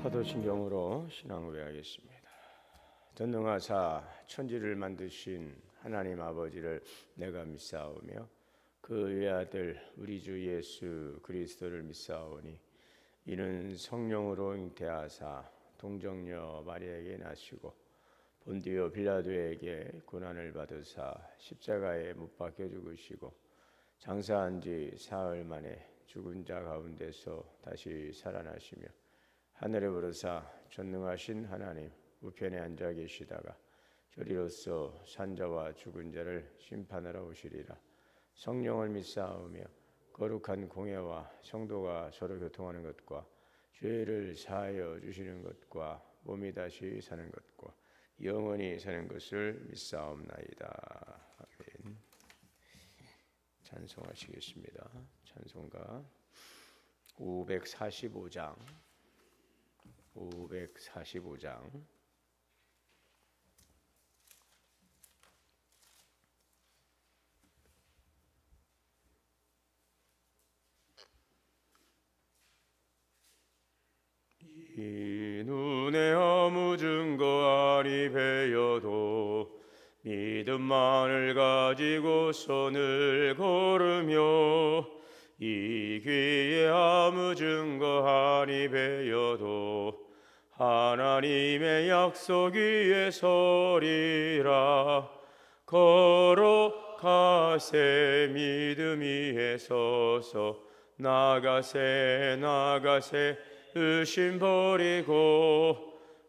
사도신경으로 신앙고백하겠습니다. 전능하사 천지를 만드신 하나님 아버지를 내가 믿사오며 그 외아들 우리 주 예수 그리스도를 믿사오니 이는 성령으로 잉태하사 동정녀 마리아에게 나시고 본디오 빌라도에게 고난을 받으사 십자가에 못 박혀 죽으시고 장사한 지 사흘 만에 죽은 자 가운데서 다시 살아나시며 하늘에 오르사 전능하신 하나님 우편에 앉아 계시다가 저리로서 산자와 죽은 자를 심판하러 오시리라. 성령을 믿사오며 거룩한 공예와 성도가 서로 교통하는 것과 죄를 사하여 주시는 것과 몸이 다시 사는 것과 영원히 사는 것을 믿사옵나이다. 아멘. 찬송하시겠습니다. 찬송가 545장 이 눈에 아무 증거 아니 배여도 믿음만을 가지고 손을 걸으며 이 귀에 아무 증거 아니 배여도 하나님의 약속 위에 서리라. 걸어가세 믿음 위에 서서 나가세 의심 버리고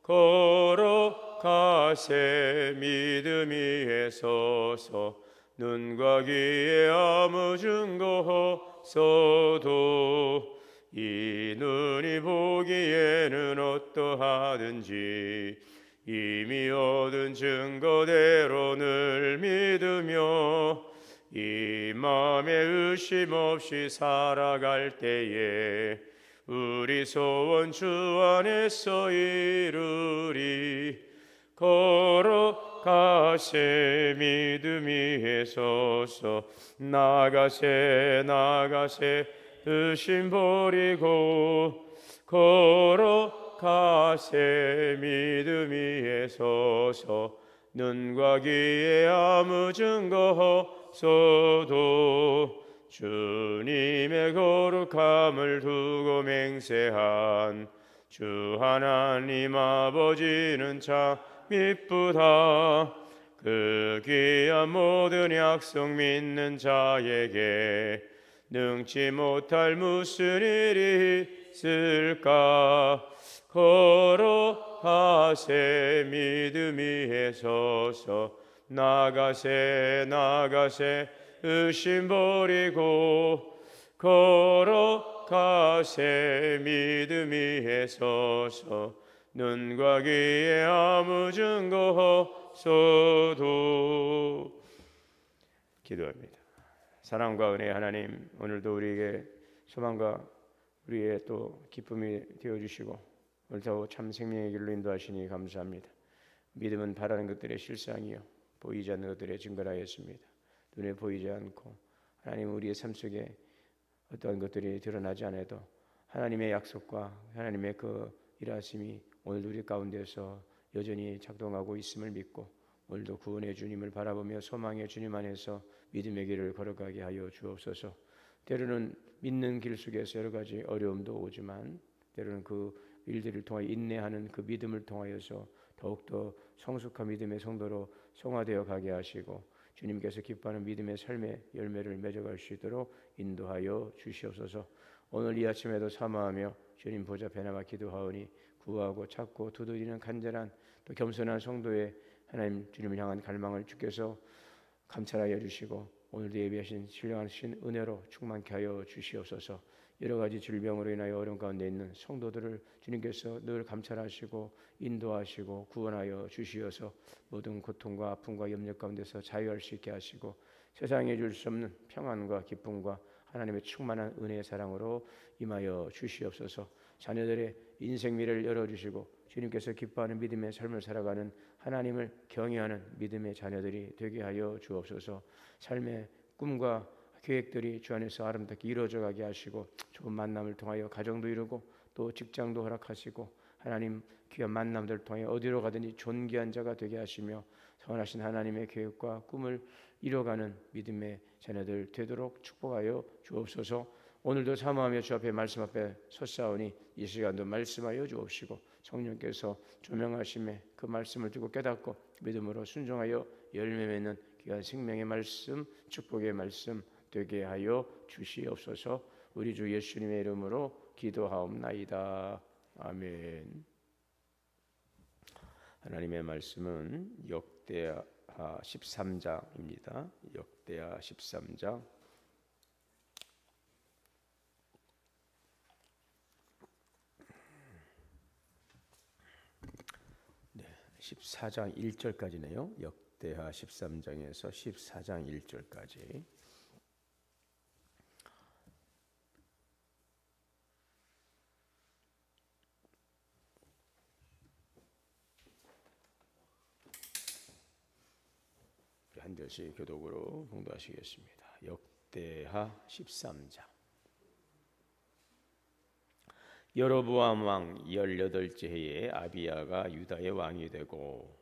걸어가세 믿음 위에 서서 눈과 귀에 아무 증거 없어도 이 눈이 보기에는 어떠하든지 이미 얻은 증거대로 늘 믿으며 이 마음에 의심 없이 살아갈 때에 우리 소원 주 안에서 이루리. 걸어가세 믿음 위에 서서 나가세 의심 버리고 걸어가세 믿음 위에 서서 눈과 귀에 아무 증거 없어도 주님의 거룩함을 두고 맹세한 주 하나님 아버지는 참 미쁘다. 그 귀한 모든 약속 믿는 자에게 능치 못할 무슨 일이 있을까. 걸어가세 믿음 위에 서서 나가세 의심 버리고 걸어가세 믿음 위에 서서 눈과 귀에 아무 증거 없어도. 기도합니다. 사랑과 은혜의 하나님, 오늘도 우리에게 소망과 우리의 또 기쁨이 되어주시고 오늘도 참 생명의 길로 인도하시니 감사합니다. 믿음은 바라는 것들의 실상이요 보이지 않는 것들의 증거라였습니다. 눈에 보이지 않고 하나님 우리의 삶 속에 어떠한 것들이 드러나지 않아도 하나님의 약속과 하나님의 그 일하심이 오늘도 우리 가운데서 여전히 작동하고 있음을 믿고 오늘도 구원의 주님을 바라보며 소망의 주님 안에서 믿음의 길을 걸어가게 하여 주옵소서. 때로는 믿는 길 속에서 여러 가지 어려움도 오지만 때로는 그 일들을 통하여 인내하는 그 믿음을 통하여서 더욱더 성숙한 믿음의 성도로 성화되어 가게 하시고 주님께서 기뻐하는 믿음의 삶의 열매를 맺어갈 수 있도록 인도하여 주시옵소서. 오늘 이 아침에도 사모하며 주님 보좌 배나와 기도하오니 구하고 찾고 두드리는 간절한 또 겸손한 성도의 하나님 주님을 향한 갈망을 주께서 감찰하여 주시고 오늘도 예비하신 신령하신 은혜로 충만케 하여 주시옵소서. 여러 가지 질병으로 인하여 어려움 가운데 있는 성도들을 주님께서 늘 감찰하시고 인도하시고 구원하여 주시어서 모든 고통과 아픔과 염려 가운데서 자유할 수 있게 하시고 세상에 줄 수 없는 평안과 기쁨과 하나님의 충만한 은혜의 사랑으로 임하여 주시옵소서. 자녀들의 인생 미래를 열어주시고 주님께서 기뻐하는 믿음의 삶을 살아가는 하나님을 경외하는 믿음의 자녀들이 되게 하여 주옵소서. 삶의 꿈과 계획들이 주 안에서 아름답게 이루어져 가게 하시고 좋은 만남을 통하여 가정도 이루고 또 직장도 허락하시고 하나님 귀한 만남들을 통해 어디로 가든지 존귀한 자가 되게 하시며 선하신 하나님의 계획과 꿈을 이뤄가는 믿음의 자녀들 되도록 축복하여 주옵소서. 오늘도 사모하며 주 앞에 말씀 앞에 섰사오니 이 시간도 말씀하여 주옵시고 성령께서 조명하심에 그 말씀을 듣고 깨닫고 믿음으로 순종하여 열매 맺는 귀한 생명의 말씀, 축복의 말씀 되게 하여 주시옵소서. 우리 주 예수님의 이름으로 기도하옵나이다. 아멘. 하나님의 말씀은 역대하 13장입니다. 역대하 13장 14장 1절까지네요. 역대하 13장에서 14장 1절까지. 한 절씩 교독으로 봉독하시겠습니다. 역대하 13장. 여로보암 왕 18째 해에 아비야가 유다의 왕이 되고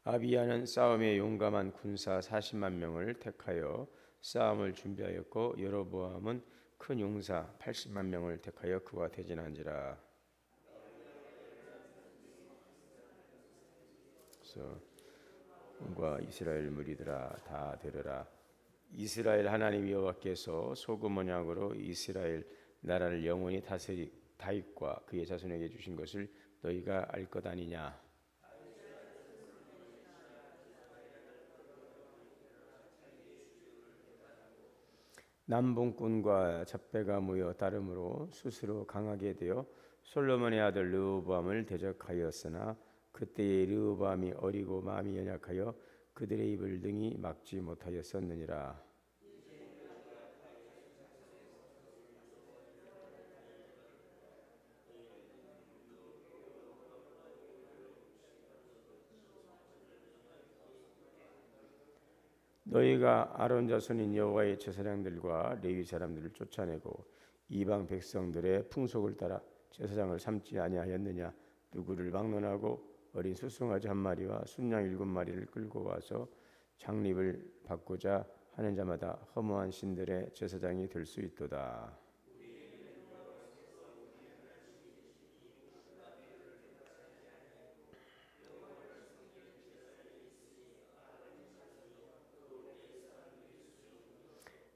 아비야는 싸움에 용감한 군사 40만 명을 택하여 싸움을 준비하였고 여로보암은 큰 용사 80만 명을 택하여 그와 대진한지라. 그래서 과 이스라엘 무리들아 다 들으라. 이스라엘 하나님 여호와께서 소금 언약으로 이스라엘 나라를 영원히 다스리 다윗과 그의 자손에게 주신 것을 너희가 알 것 아니냐. 남봉꾼과 잡배가 모여 따름으로 스스로 강하게 되어 솔로몬의 아들 르호보암을 대적하였으나 그때의 르호보암이 어리고 마음이 연약하여 그들의 입을 능히 막지 못하였었느니라. 너희가 아론 자손인 여호와의 제사장들과 레위 사람들을 쫓아내고 이방 백성들의 풍속을 따라 제사장을 삼지 아니하였느냐. 누구를 막론하고 어린 수송아지 한 마리와 순양 7마리를 끌고 와서 장립을 받고자 하는 자마다 허무한 신들의 제사장이 될 수 있도다.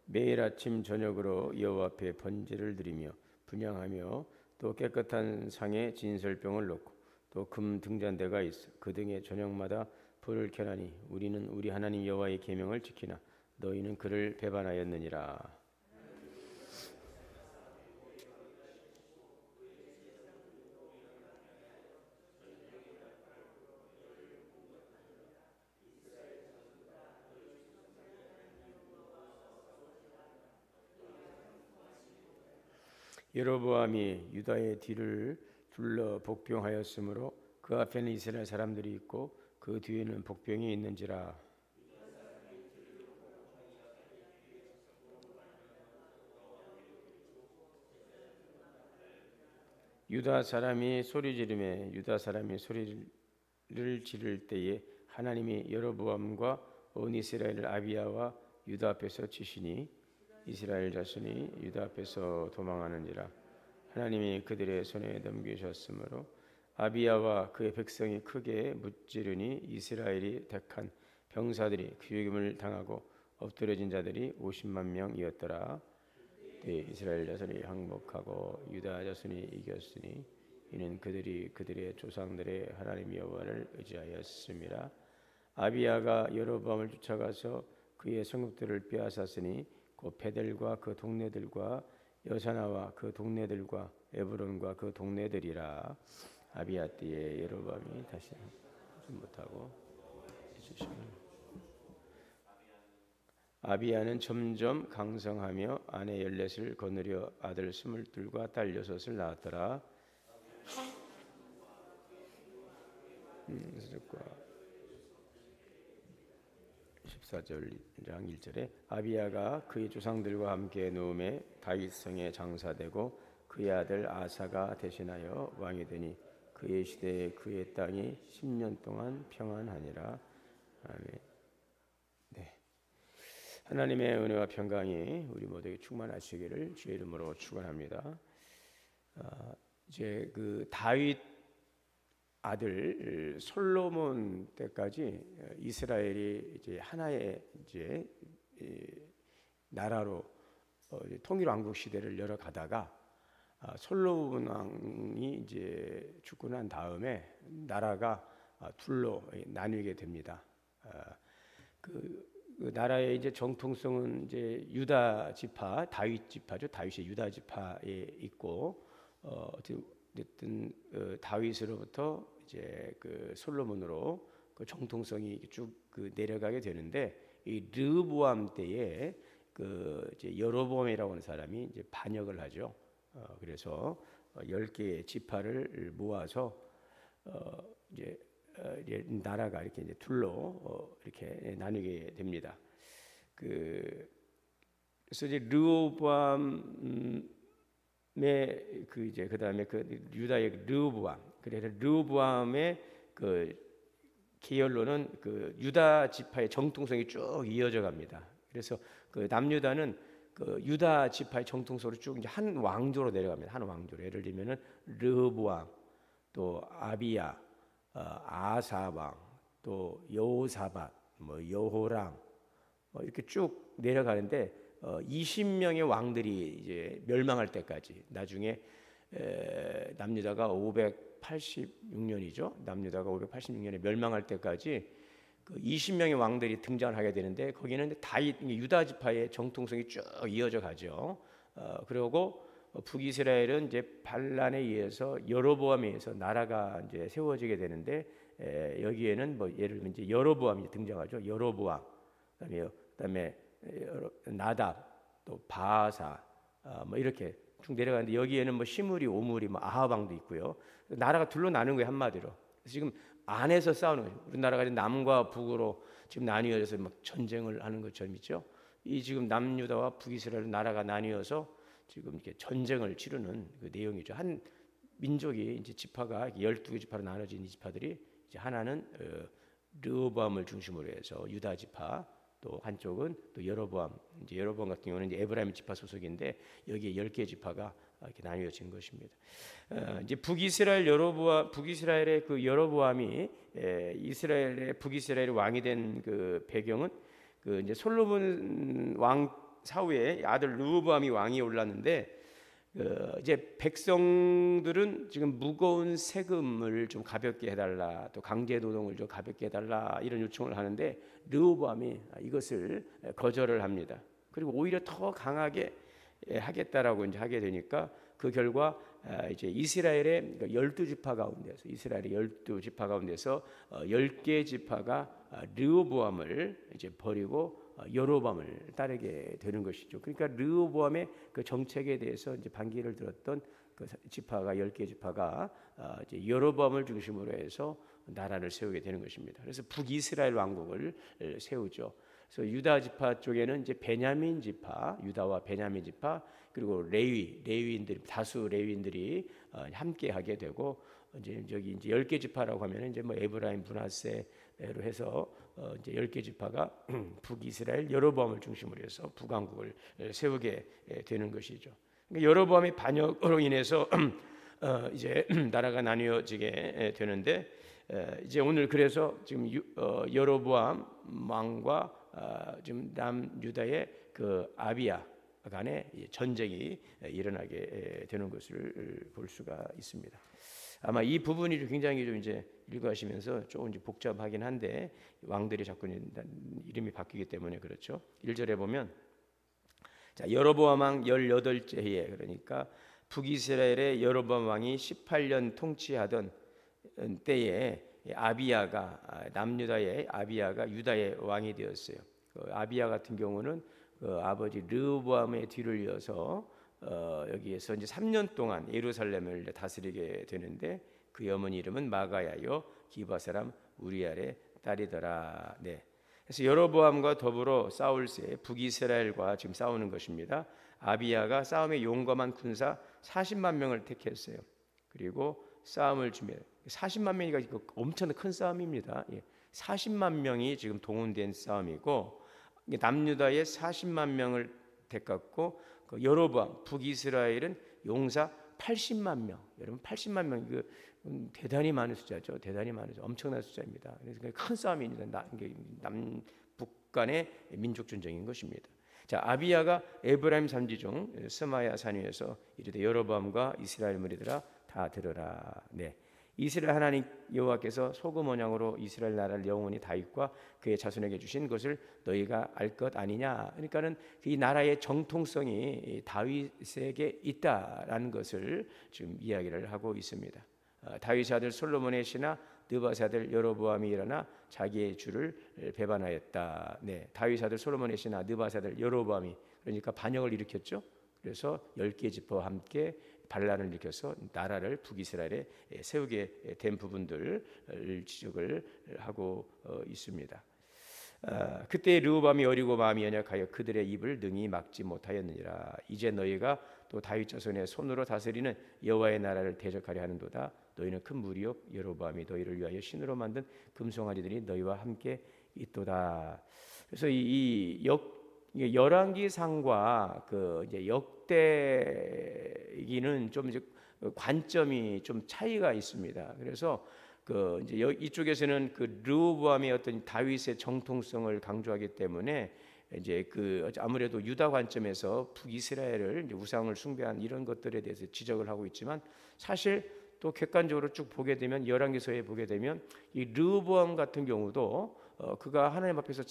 매일 아침 저녁으로 여호와 앞에 번제를 드리며 분향하며 또 깨끗한 상에 진설병을 놓고 또 금 등잔대가 있어 그 등에 저녁마다 불을 켜나니 우리는 우리 하나님 여호와의 계명을 지키나 너희는 그를 배반하였느니라. 여로보암이 유다의 뒤를 둘러 복병하였으므로 그 앞에는 이스라엘 사람들이 있고 그 뒤에는 복병이 있는지라. 유다 사람이 소리 지르매 유다 사람이 소리를 지를 때에 하나님이 여로보암과 온 이스라엘을 아비야와 유다 앞에서 치시니 이스라엘 자손이 유다 앞에서 도망하는지라. 하나님이 그들의 손에 넘기셨으므로 아비야와 그의 백성이 크게 무찌르니 이스라엘이 택한 병사들이 귀임을 당하고 엎드려진 자들이 50만 명이었더라. 이스라엘 자손이 항복하고 유다 자손이 이겼으니 이는 그들이 그들의 조상들의 하나님 여호와를 의지하였음이라. 아비야가 여로보암을 쫓아가서 그의 성읍들을 빼앗았으니 곧 베델과 그 동네들과 여사나와 그 동네들과 에브론과 그 동네들이라. 아비야 때에 여로보암이 다시 못하고 아비야는 점점 강성하며 아내 14을 거느려 아들 22과 딸 6을 낳았더라. 14장 1절에 아비야가 그의 조상들과 함께 누움에 다윗성에 장사되고 그의 아들 아사가 대신하여 왕이 되니 그의 시대에 그의 땅이 10년 동안 평안하니라. 아멘. 네. 하나님의 은혜와 평강이 우리 모두에게 충만하시기를 주의 이름으로 축원합니다. 이제 그 다윗 아들 솔로몬 때까지 이스라엘이 이제 하나의 이제 나라로 통일 왕국 시대를 열어가다가 솔로몬 왕이 이제 죽고 난 다음에 나라가 둘로 나뉘게 됩니다. 그 나라의 이제 정통성은 이제 유다 지파, 다윗 지파죠. 다윗의 유다 지파에 있고 어쨌든 다윗으로부터 이제 그 솔로몬으로 그 정통성이 쭉 내려가게 되는데 이 르호보암 때에 그 이제 여로보암이라고 하는 사람이 이제 반역을 하죠. 그래서 10개의 지파를 모아서 이제 나라가 이렇게 이제 둘로 이렇게 나뉘게 됩니다. 그래서 이제 르호보암의 그 이제 그다음에 그 유다의 르호보암, 그래서 르호보암의 그 계열로는 그 유다 지파의 정통성이 쭉 이어져 갑니다. 그래서 그 남유다는 그 유다 지파의 정통성으로 쭉 이제 한 왕조로 내려갑니다. 한 왕조로. 예를 들면은 르호보암, 또 아비야, 아사왕, 또 여호사밧, 뭐 여호람, 이렇게 쭉 내려가는데 20명의 왕들이 이제 멸망할 때까지 나중에 남유다가 586년이죠. 남유다가 586년에 멸망할 때까지 그 20명의 왕들이 등장을 하게 되는데 거기는 다윗 유다 지파의 정통성이 쭉 이어져 가죠. 그리고 북이스라엘은 이제 반란에 의해서 여로보암에 의해서 나라가 이제 세워지게 되는데 여기에는 뭐 예를 들면 이제 여로보암이 등장하죠. 여로보암, 그다음에 나답, 또 바하사, 뭐 이렇게 쭉 내려가는데 여기에는 뭐 시므리, 오므리, 뭐 아합 왕도 있고요. 나라가 둘로 나눈 거예요, 한마디로. 그래서 지금 안에서 싸우는 거죠. 우리나라가 남과 북으로 지금 나뉘어져서 막 전쟁을 하는 것처럼 있죠. 이 지금 남유다와 북이스라엘 나라가 나뉘어서 지금 이렇게 전쟁을 치르는 그 내용이죠. 한 민족이 이제 지파가 12개 지파로 나눠진 이 지파들이 이제 하나는 르호보암을 중심으로 해서 유다 지파, 또 한쪽은 또 여로보암. 이제 여로보암 같은 경우는 이제 에브라임 지파 소속인데 여기에 10개 지파가 이렇게 나뉘어진 것입니다. 이제 북이스라엘의 그 여로보암이 이스라엘의 북이스라엘의 왕이 된 그 배경은 그 이제 솔로몬 왕 사후에 아들 르호보암이 왕이 올랐는데 이제 백성들은 지금 무거운 세금을 좀 가볍게 해달라, 또 강제 노동을 좀 가볍게 해달라 이런 요청을 하는데 르호보암이 이것을 거절을 합니다. 그리고 오히려 더 강하게 하겠다라고 이제 하게 되니까 그 결과 이제 이스라엘의 12지파 가운데서 10개 지파가 르호보암을 이제 버리고 여로보암을 따르게 되는 것이죠. 그러니까 르호보암의 그 정책에 대해서 이제 반기를 들었던 그 지파가 10개 지파가 이제 여로보암을 중심으로 해서 나라를 세우게 되는 것입니다. 그래서 북이스라엘 왕국을 세우죠. 그래서 유다 지파 쪽에는 이제 베냐민 지파, 유다와 베냐민 지파, 그리고 레위인들이 다수 레위인들이 함께 하게 되고 이제 여기 이제 10개 지파라고 하면은 이제 뭐 에브라임, 므낫세로 해서 이제 10개 지파가 북이스라엘 여로보암을 중심으로 해서 북왕국을 세우게 되는 것이죠. 그러니까 여로보암의 반역으로 인해서 이제 나라가 나뉘어지게 되는데 이제 오늘 그래서 지금 여로보암 왕과 지금 남유다의 그 아비야 간에 전쟁이 일어나게 되는 것을 볼 수가 있습니다. 아마 이 부분이 굉장히 좀 이제 읽으시면서 조금 이제 복잡하긴 한데 왕들이 자꾸 이름이 바뀌기 때문에 그렇죠. 1절에 보면 자, 여로보암 왕 18째 해에, 그러니까 북이스라엘의 여로보암 왕이 18년 통치하던 때에 아비야가, 남유다의 아비야가 유다의 왕이 되었어요. 그 아비야 같은 경우는 그 아버지 르호보암의 뒤를 이어서 여기에서 이제 3년 동안 예루살렘을 다스리게 되는데 그 어머니 이름은 마가야요 기브아 사람 우리엘의 딸이더라. 네. 그래서 여로보암과 더불어 싸울 새 북이스라엘과 지금 싸우는 것입니다. 아비야가 싸움에 용감한 군사 40만 명을 택했어요. 그리고 싸움을 준비해요. 40만 명이니까 엄청난 큰 싸움입니다. 40만 명이 지금 동원된 싸움이고, 남유다의 40만 명을 택했고, 여로보암 북이스라엘은 용사 80만 명. 여러분 80만 명 이거 대단히 많은 숫자죠. 대단히 많은 숫자, 엄청난 숫자입니다. 그래서 큰 싸움입니다. 남북 간의 민족 전쟁인 것입니다. 자, 아비야가 에브라임 산지 중 스마야 산 위에서 이르되 여로보암과 이스라엘 무리들아 다 들으라. 네. 이스라엘 하나님 여호와께서 소금 언약으로 이스라엘 나라를 영원히 다윗과 그의 자손에게 주신 것을 너희가 알 것 아니냐. 그러니까는 이 나라의 정통성이 다윗에게 있다라는 것을 지금 이야기를 하고 있습니다. 다윗의 아들 솔로몬의 신하 느밧의 아들 여로보암이 일어나 자기의 주를 배반하였다. 네, 다윗의 아들 솔로몬의 신하 느밧의 아들 여로보암이 그러니까 반역을 일으켰죠. 그래서 10개의 지파와 함께 반란을 일으켜서 나라를 북이스라엘에 세우게 된 부분들을 지적을 하고 있습니다. 그때 르호보암이 어리고 마음이 연약하여 그들의 입을 능히 막지 못하였느니라. 이제 너희가 또 다윗 자손의 손으로 다스리는 여호와의 나라를 대적하려 하는도다. 너희는 큰 무리요 여로보암이 너희를 위하여 신으로 만든 금송아지들이 너희와 함께 있도다. 그래서 이 열왕기상과 그 이제 역대기는 좀 이제 관점이 좀 차이가 있습니다. 그래서 그 이제 이쪽에서는 그 르호보암의 어떤 다윗의 정통성을 강조하기 때문에 이제 그 아무래도 유다 관점에서 북이스라엘을 이제 우상을 숭배한 이런 것들에 대해서 지적을 하고 있지만, 사실 또 객관적으로 쭉 보게 되면 열왕기서에 보게 되면 이 르호보암 같은 경우도 그가 하나님 앞에서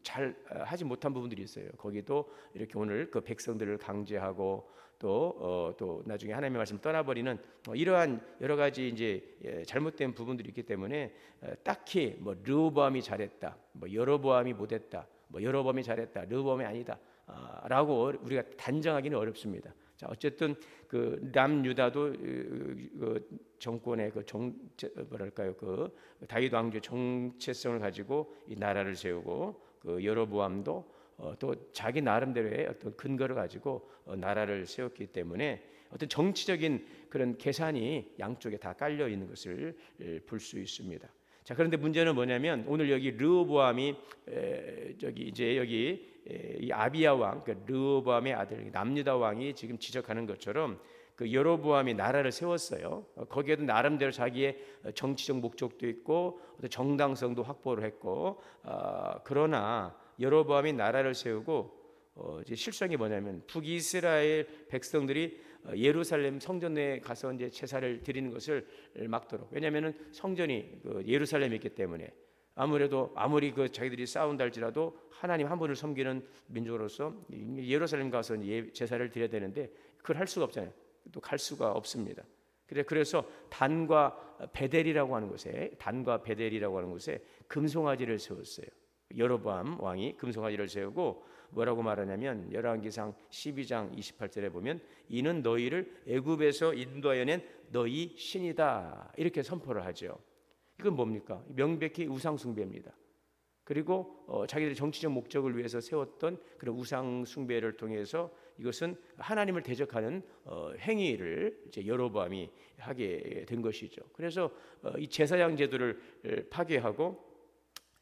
잘 하지 못한 부분들이 있어요. 거기도 이렇게 오늘 그 백성들을 강제하고 또 나중에 하나님의 말씀을 떠나버리는 이러한 여러 가지 이제 잘못된 부분들이 있기 때문에 딱히 뭐 르호보암이 잘했다, 뭐 여로보암이 못했다, 뭐 여로보암이 잘했다, 르호보암이 아니다 라고 우리가 단정하기는 어렵습니다. 자, 어쨌든 그 남유다도 그 정권의 그 뭐랄까요, 그 다윗 왕조의 정체성을 가지고 이 나라를 세우고, 그 여로보암도 또 자기 나름대로의 어떤 근거를 가지고 나라를 세웠기 때문에 어떤 정치적인 그런 계산이 양쪽에 다 깔려 있는 것을 볼 수 있습니다. 자, 그런데 문제는 뭐냐면 오늘 여기 르호보암이 이 아비야 왕, 그러니까 르호보암의 아들 남유다 왕이 지금 지적하는 것처럼 그 여로보암이 나라를 세웠어요. 거기에도 나름대로 자기의 정치적 목적도 있고 정당성도 확보를 했고, 그러나 여로보암이 나라를 세우고 이제 실상이 뭐냐면 북이스라엘 백성들이 예루살렘 성전 내에 가서 이제 제사를 드리는 것을 막도록, 왜냐하면은 성전이 그 예루살렘에 있기 때문에 아무리 그 자기들이 싸운다 할지라도 하나님 한 분을 섬기는 민족으로서 예루살렘 가서 제사를 드려야 되는데 그걸 할 수가 없잖아요. 또 갈 수가 없습니다. 그래서 단과 베델이라고 하는 곳에 금송아지를 세웠어요. 여로보암 왕이 금송아지를 세우고 뭐라고 말하냐면 열왕기상 12장 28절에 보면 이는 너희를 애굽에서 인도하여 낸 너희 신이다 이렇게 선포를 하죠. 이건 뭡니까? 명백히 우상 숭배입니다. 그리고 자기들의 정치적 목적을 위해서 세웠던 그런 우상 숭배를 통해서 이것은 하나님을 대적하는 행위를 이제 여로보암이 하게 된 것이죠. 그래서 이 제사장 제도를 파괴하고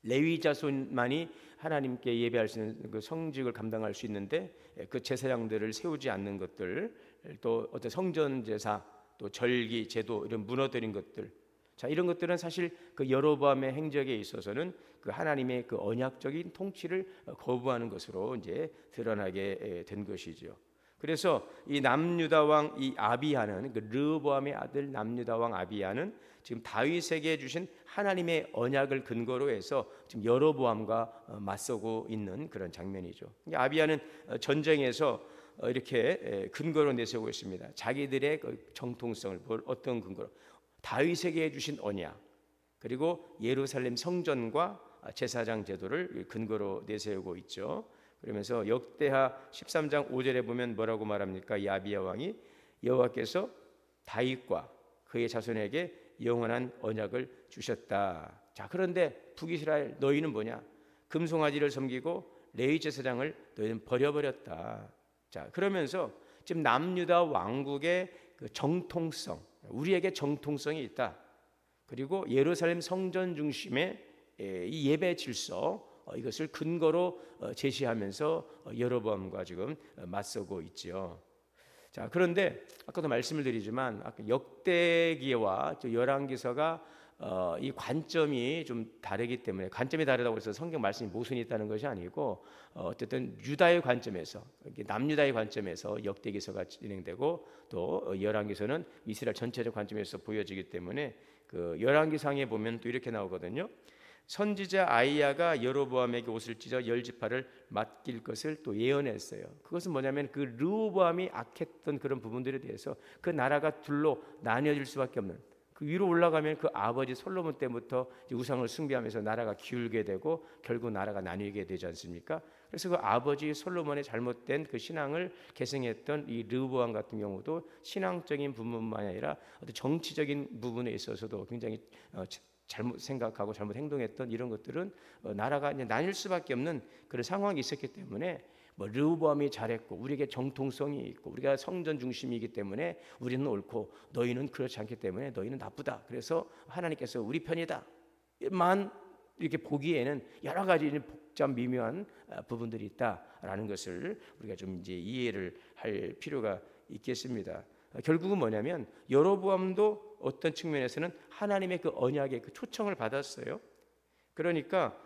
레위 자손만이 하나님께 예배할 수 있는 그 성직을 감당할 수 있는데 그 제사장들을 세우지 않는 것들, 또 어떤 성전 제사, 또 절기 제도 이런 무너뜨린 것들, 자, 이런 것들은 사실 그 여로보암의 행적에 있어서는 그 하나님의 그 언약적인 통치를 거부하는 것으로 이제 드러나게 된 것이죠. 그래서 이 남유다 왕 이 아비야는 그 르호보암의 아들 남유다 왕 아비야는 지금 다윗에게 주신 하나님의 언약을 근거로 해서 지금 여로보암과 맞서고 있는 그런 장면이죠. 아비야는 전쟁에서 이렇게 근거로 내세우고 있습니다. 자기들의 정통성을 어떤 근거로? 다윗에게 주신 언약, 그리고 예루살렘 성전과 제사장 제도를 근거로 내세우고 있죠. 그러면서 역대하 13장 5절에 보면 뭐라고 말합니까? 이 아비야 왕이 여호와께서 다윗과 그의 자손에게 영원한 언약을 주셨다. 자, 그런데 북이스라엘 너희는 뭐냐? 금송아지를 섬기고 레위 제사장을 너희는 버려버렸다. 자, 그러면서 지금 남유다 왕국의 그 정통성, 우리에게 정통성이 있다. 그리고 예루살렘 성전 중심의 이 예배 질서, 이것을 근거로 제시하면서 여로보암과 지금 맞서고 있지요. 자, 그런데 아까도 말씀을 드리지만 아까 역대기와 열왕기서가 이 관점이 좀 다르기 때문에, 관점이 다르다고 해서 성경 말씀이 모순이 있다는 것이 아니고 어쨌든 유다의 관점에서, 남유다의 관점에서 역대기서가 진행되고 또 열왕기서는 이스라엘 전체적 관점에서 보여지기 때문에 그 열왕기상에 보면 또 이렇게 나오거든요. 선지자 아이야가 여로보암에게 옷을 찢어 열 지파를 맡길 것을 또 예언했어요. 그것은 뭐냐면 그 르호보암이 악했던 그런 부분들에 대해서 그 나라가 둘로 나뉘어질 수밖에 없는, 그 위로 올라가면 그 아버지 솔로몬 때부터 우상을 숭배하면서 나라가 기울게 되고 결국 나라가 나뉘게 되지 않습니까? 그래서 그 아버지 솔로몬의 잘못된 그 신앙을 계승했던 이 르호보암 같은 경우도 신앙적인 부분만 아니라 어떤 정치적인 부분에 있어서도 굉장히 잘못 생각하고 잘못 행동했던 이런 것들은 나라가 이제 나뉠 수밖에 없는 그런 상황이 있었기 때문에 뭐 르호보암이 잘했고 우리에게 정통성이 있고 우리가 성전 중심이기 때문에 우리는 옳고 너희는 그렇지 않기 때문에 너희는 나쁘다. 그래서 하나님께서 우리 편이다만 이렇게 보기에는 여러 가지 복잡 미묘한 부분들이 있다라는 것을 우리가 좀 이제 이해를 할 필요가 있겠습니다. 결국은 뭐냐면 여로보암도 어떤 측면에서는 하나님의 그 언약의 그 초청을 받았어요. 그러니까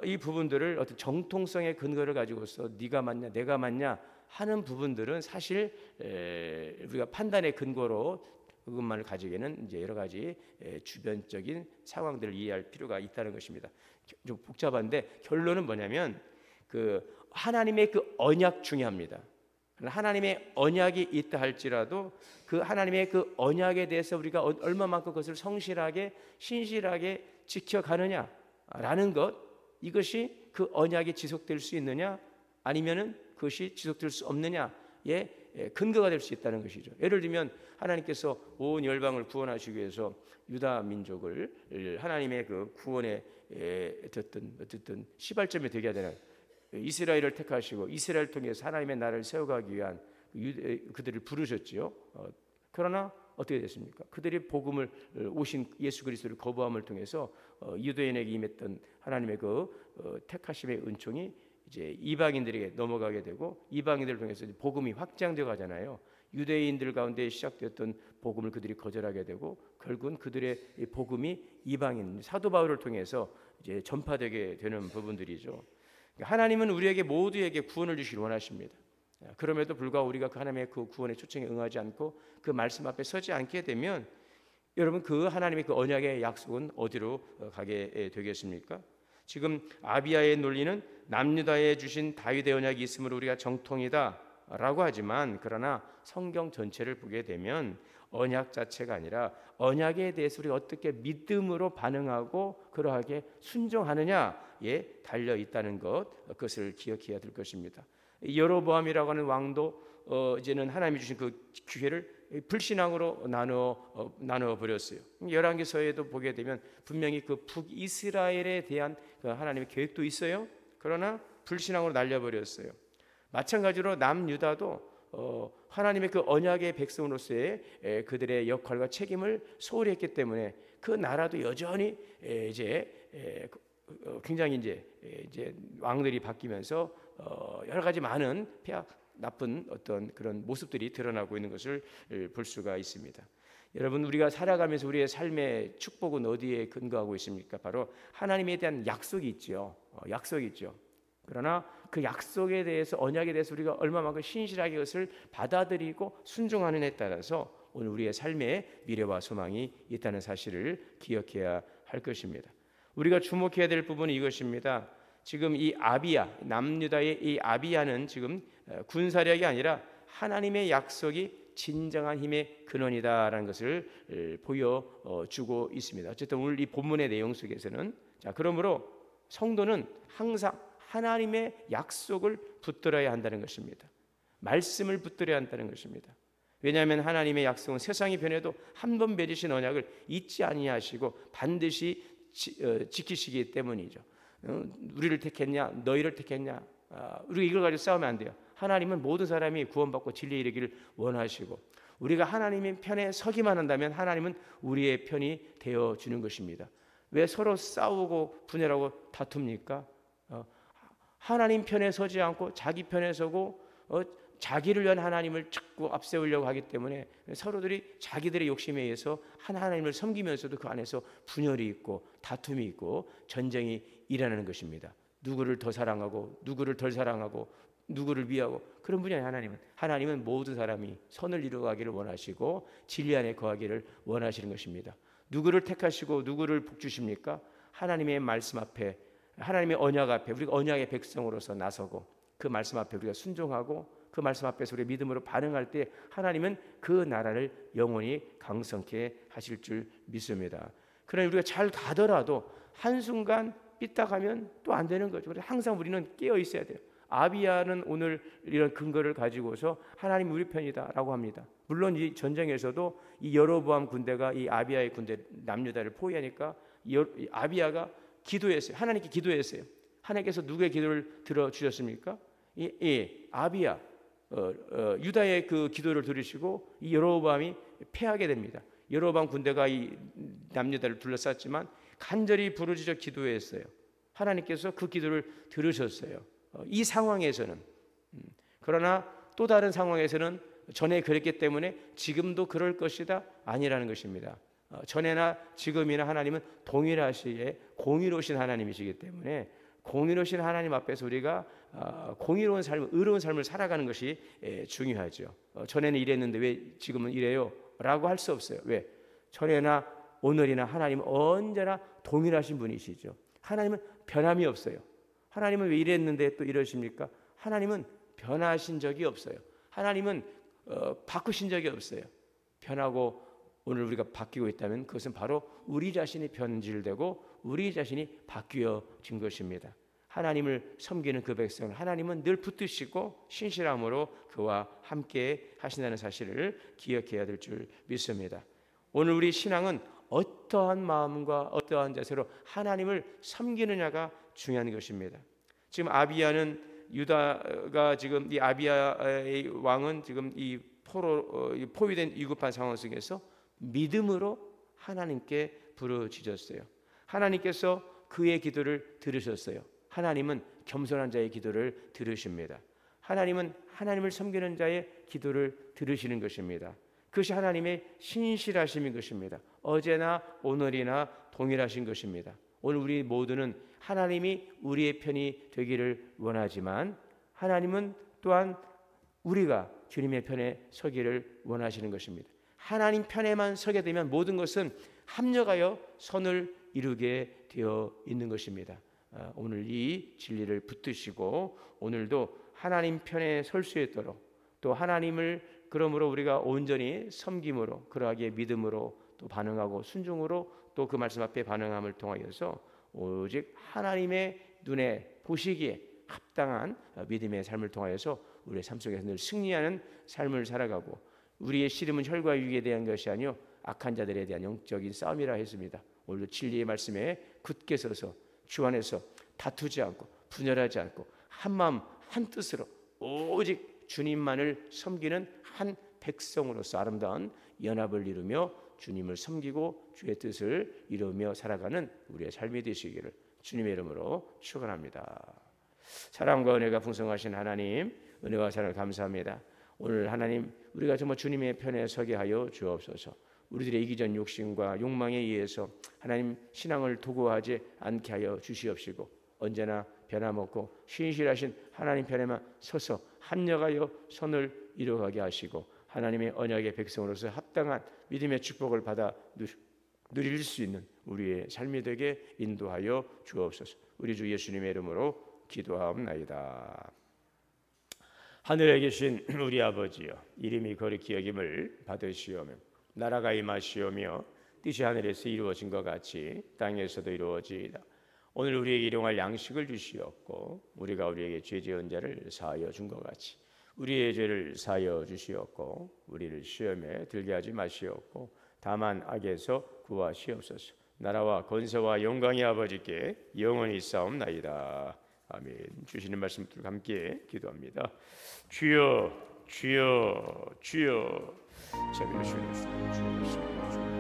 이 부분들을 어떤 정통성의 근거를 가지고서 네가 맞냐 내가 맞냐 하는 부분들은 사실 우리가 판단의 근거로 그것만을 가지기에는 이제 여러 가지 주변적인 상황들을 이해할 필요가 있다는 것입니다. 좀 복잡한데 결론은 뭐냐면 그 하나님의 그 언약 중요합니다. 하나님의 언약이 있다 할지라도 그 하나님의 그 언약에 대해서 우리가 얼마만큼 그것을 성실하게 신실하게 지켜가느냐라는 것, 이것이 그 언약이 지속될 수 있느냐 아니면은 그것이 지속될 수 없느냐의 근거가 될 수 있다는 것이죠. 예를 들면 하나님께서 온 열방을 구원하시기 위해서 유다 민족을 하나님의 그 구원의 어쨌든 시발점이 되게 하잖아요. 이스라엘을 택하시고 이스라엘 통해서 하나님의 나라를 세워가기 위한 그들을 부르셨지요. 그러나 어떻게 됐습니까? 그들이 복음을 오신 예수 그리스도를 거부함을 통해서 유대인에게 임했던 하나님의 그 택하심의 은총이 이제 이방인들에게 넘어가게 되고 이방인들을 통해서 복음이 확장되어 가잖아요. 유대인들 가운데 시작되었던 복음을 그들이 거절하게 되고 결국은 그들의 복음이 이방인 사도 바울을 통해서 이제 전파되게 되는 부분들이죠. 하나님은 우리에게 모두에게 구원을 주시길 원하십니다. 그럼에도 불구하고 우리가 그 하나님의 그 구원의 초청에 응하지 않고 그 말씀 앞에 서지 않게 되면 여러분 그 하나님의 그 언약의 약속은 어디로 가게 되겠습니까? 지금 아비야의 논리는 남유다에 주신 다윗의 언약이 있으므로 우리가 정통이다라고 하지만 그러나 성경 전체를 보게 되면 언약 자체가 아니라 언약에 대해서 우리가 어떻게 믿음으로 반응하고 그러하게 순종하느냐에 달려 있다는 것, 그것을 기억해야 될 것입니다. 여로보암이라고 하는 왕도 이제는 하나님이 주신 그 기회를 불신앙으로 나누어 버렸어요. 열왕기서에도 보게 되면 분명히 그 북이스라엘에 대한 그 하나님의 계획도 있어요. 그러나 불신앙으로 날려버렸어요. 마찬가지로 남유다도 하나님의 그 언약의 백성으로서의 그들의 역할과 책임을 소홀히 했기 때문에 그 나라도 여전히 이제 굉장히 이제 왕들이 바뀌면서 여러 가지 많은 폐악 나쁜 어떤 그런 모습들이 드러나고 있는 것을 볼 수가 있습니다. 여러분 우리가 살아가면서 우리의 삶의 축복은 어디에 근거하고 있습니까? 바로 하나님에 대한 약속이 있죠. 약속이 있죠. 그러나 그 약속에 대해서 언약에 대해서 우리가 얼마만큼 신실하게 그것을 받아들이고 순종하느냐에 따라서 오늘 우리의 삶의 미래와 소망이 있다는 사실을 기억해야 할 것입니다. 우리가 주목해야 될 부분은 이것입니다. 지금 이 아비야, 남유다의 이 아비야는 지금 군사력이 아니라 하나님의 약속이 진정한 힘의 근원이다라는 것을 보여주고 있습니다. 어쨌든 오늘 이 본문의 내용 속에서는 자 그러므로 성도는 항상 하나님의 약속을 붙들어야 한다는 것입니다. 말씀을 붙들어야 한다는 것입니다. 왜냐하면 하나님의 약속은 세상이 변해도 한 번 맺으신 언약을 잊지 아니하시고 반드시 지키시기 때문이죠. 우리를 택했냐, 너희를 택했냐, 우리가 이걸 가지고 싸우면 안 돼요. 하나님은 모든 사람이 구원받고 진리에 이르기를 원하시고, 우리가 하나님의 편에 서기만 한다면 하나님은 우리의 편이 되어주는 것입니다. 왜 서로 싸우고 분열하고 다툽니까? 하나님 편에 서지 않고 자기 편에 서고 자기를 위한 하나님을 자꾸 앞세우려고 하기 때문에 서로들이 자기들의 욕심에 의해서 하나님을 섬기면서도 그 안에서 분열이 있고 다툼이 있고 전쟁이 일어나는 것입니다. 누구를 더 사랑하고 누구를 덜 사랑하고 누구를 위하고, 그런 분이 아니에요. 하나님은 모든 사람이 선을 이루어가기를 원하시고 진리 안에 거하기를 원하시는 것입니다. 누구를 택하시고 누구를 복주십니까? 하나님의 말씀 앞에, 하나님의 언약 앞에 우리가 언약의 백성으로서 나서고 그 말씀 앞에 우리가 순종하고 그 말씀 앞에서 우리 믿음으로 반응할 때 하나님은 그 나라를 영원히 강성케 하실 줄 믿습니다. 그러나 우리가 잘 가더라도 한순간 삐딱하면 또 안 되는 거죠. 그래서 항상 우리는 깨어 있어야 돼요. 아비야는 오늘 이런 근거를 가지고서 하나님 우리 편이다라고 합니다. 물론 이 전쟁에서도 이 여로보암 군대가 이 아비야의 군대 남유다를 포위하니까 아비야가 기도했어요. 하나님께 기도했어요. 하나님께서 누구의 기도를 들어주셨습니까? 아비야, 유다의 그 기도를 들으시고 이 여로보암이 패하게 됩니다. 여로보암 군대가 이 남유다를 둘러쌌지만 간절히 부르짖어 기도했어요. 하나님께서 그 기도를 들으셨어요. 이 상황에서는. 그러나 또 다른 상황에서는 전에 그랬기 때문에 지금도 그럴 것이다 아니라는 것입니다. 전에나 지금이나 하나님은 동일하시기에 공의로우신 하나님이시기 때문에 공의로우신 하나님 앞에서 우리가 공의로운 삶, 의로운 삶을 살아가는 것이 중요하죠. 전에는 이랬는데 왜 지금은 이래요? 라고 할 수 없어요. 왜? 전에나 오늘이나 하나님은 언제나 동일하신 분이시죠. 하나님은 변함이 없어요. 하나님은 왜 이랬는데 또 이러십니까? 하나님은 변하신 적이 없어요. 하나님은 바꾸신 적이 없어요. 변하고 오늘 우리가 바뀌고 있다면 그것은 바로 우리 자신이 변질되고 우리 자신이 바뀌어진 것입니다. 하나님을 섬기는 그 백성을 하나님은 늘 붙드시고 신실함으로 그와 함께 하신다는 사실을 기억해야 될 줄 믿습니다. 오늘 우리 신앙은 어떠한 마음과 어떠한 자세로 하나님을 섬기느냐가 중요한 것입니다. 지금 아비야는 유다가 지금 이 아비야의 왕은 지금 이 포위된 위급한 상황 속에서 믿음으로 하나님께 부르짖었어요. 하나님께서 그의 기도를 들으셨어요. 하나님은 겸손한 자의 기도를 들으십니다. 하나님은 하나님을 섬기는 자의 기도를 들으시는 것입니다. 그것이 하나님의 신실하심인 것입니다. 어제나 오늘이나 동일하신 것입니다. 오늘 우리 모두는 하나님이 우리의 편이 되기를 원하지만 하나님은 또한 우리가 주님의 편에 서기를 원하시는 것입니다. 하나님 편에만 서게 되면 모든 것은 합력하여 선을 이루게 되어 있는 것입니다. 오늘 이 진리를 붙드시고 오늘도 하나님 편에 설 수 있도록, 또 하나님을 그러므로 우리가 온전히 섬김으로 그러하기에 믿음으로 또 반응하고 순종으로 또 그 말씀 앞에 반응함을 통하여서 오직 하나님의 눈에 보시기에 합당한 믿음의 삶을 통하여서 우리의 삶 속에서 늘 승리하는 삶을 살아가고, 우리의 씨름은 혈과 육에 대한 것이 아니요 악한 자들에 대한 영적인 싸움이라 했습니다. 오늘도 진리의 말씀에 굳게 서서 주 안에서 다투지 않고 분열하지 않고 한 마음 한 뜻으로 오직 주님만을 섬기는 한 백성으로서 아름다운 연합을 이루며 주님을 섬기고 주의 뜻을 이루며 살아가는 우리의 삶이 되시기를 주님의 이름으로 축원합니다. 사랑과 은혜가 풍성하신 하나님, 은혜와 사랑을 감사합니다. 오늘 하나님, 우리가 정말 주님의 편에 서게 하여 주옵소서. 우리들의 이기적 욕심과 욕망에 의해서 하나님 신앙을 도구하지 않게 하여 주시옵시고, 언제나 변함없고 신실하신 하나님 편에만 서서 합력하여 선을 이루어가게 하시고, 하나님의 언약의 백성으로서 합당한 믿음의 축복을 받아 누릴 수 있는 우리의 삶이 되게 인도하여 주옵소서. 우리 주 예수님의 이름으로 기도하옵나이다. 하늘에 계신 우리 아버지여, 이름이 거룩히 여김을 받으시오며 나라가 임하시오며 뜻이 하늘에서 이루어진 것 같이 땅에서도 이루어지이다. 오늘 우리에게 일용할 양식을 주시옵고, 우리가 우리에게 죄 지은 자를 사하여 준 것 같이 우리의 죄를 사하여 주시옵고, 우리를 시험에 들게 하지 마시옵고 다만 악에서 구하시옵소서. 나라와 권세와 영광이 아버지께 영원히 있사옵나이다. 아멘. 주시는 말씀들 함께 기도합니다. 주여 주여 주여. 자비로 주옵소서. 주옵소서.